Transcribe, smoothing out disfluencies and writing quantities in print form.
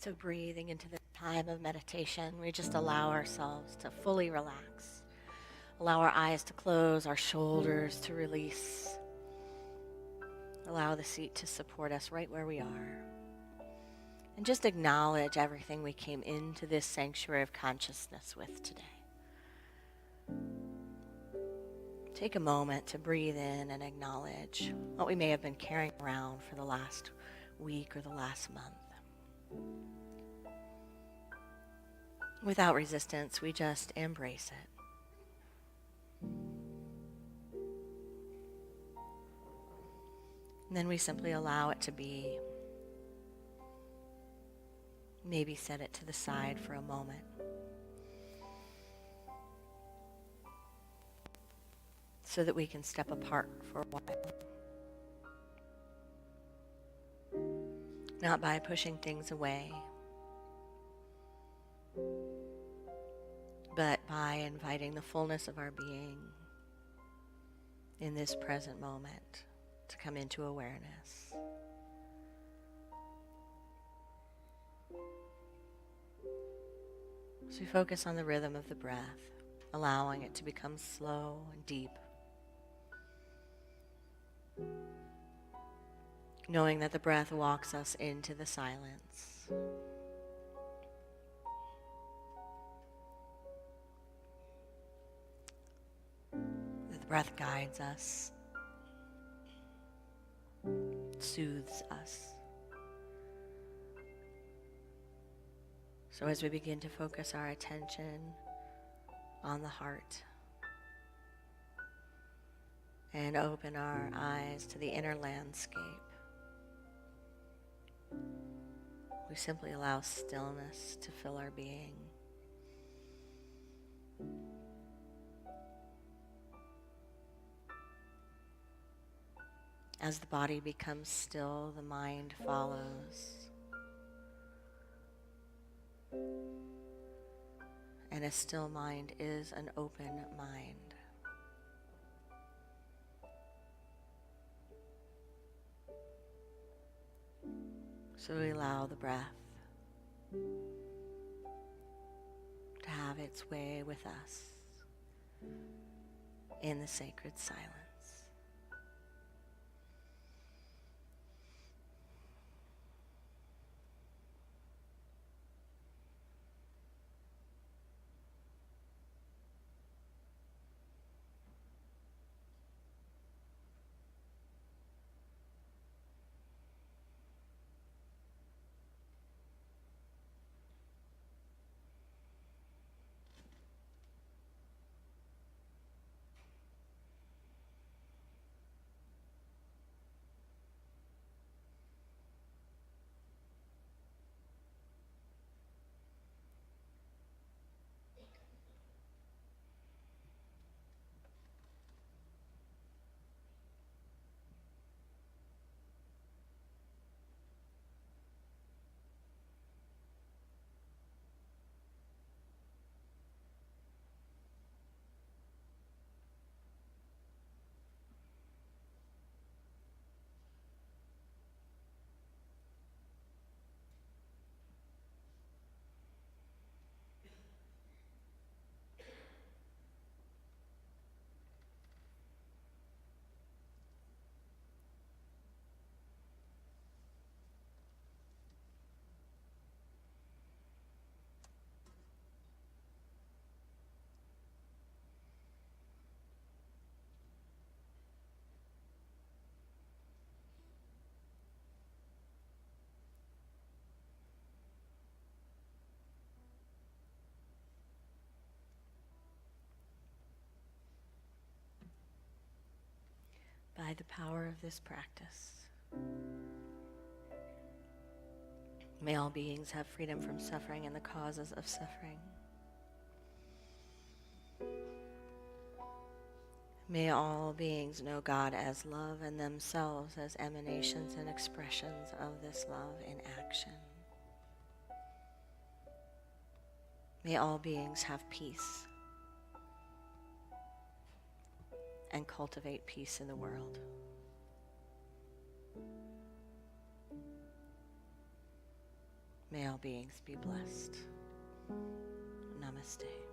So breathing into this time of meditation, we just allow ourselves to fully relax. Allow our eyes to close, our shoulders to release. Allow the seat to support us right where we are. And just acknowledge everything we came into this sanctuary of consciousness with today. Take a moment to breathe in and acknowledge what we may have been carrying around for the last week or the last month. Without resistance, we just embrace it. And then we simply allow it to be. Maybe set it to the side for a moment. So that we can step apart for a while. Not by pushing things away, but by inviting the fullness of our being in this present moment to come into awareness. So we focus on the rhythm of the breath, allowing it to become slow and deep. Knowing that the breath walks us into the silence. That the breath guides us, soothes us. So as we begin to focus our attention on the heart and open our eyes to the inner landscape, we simply allow stillness to fill our being. As the body becomes still, the mind follows. And a still mind is an open mind. So we allow the breath to have its way with us in the sacred silence. By the power of this practice, may all beings have freedom from suffering and the causes of suffering. May all beings know God as love and themselves as emanations and expressions of this love in action. May all beings have peace and cultivate peace in the world. May all beings be blessed. Namaste.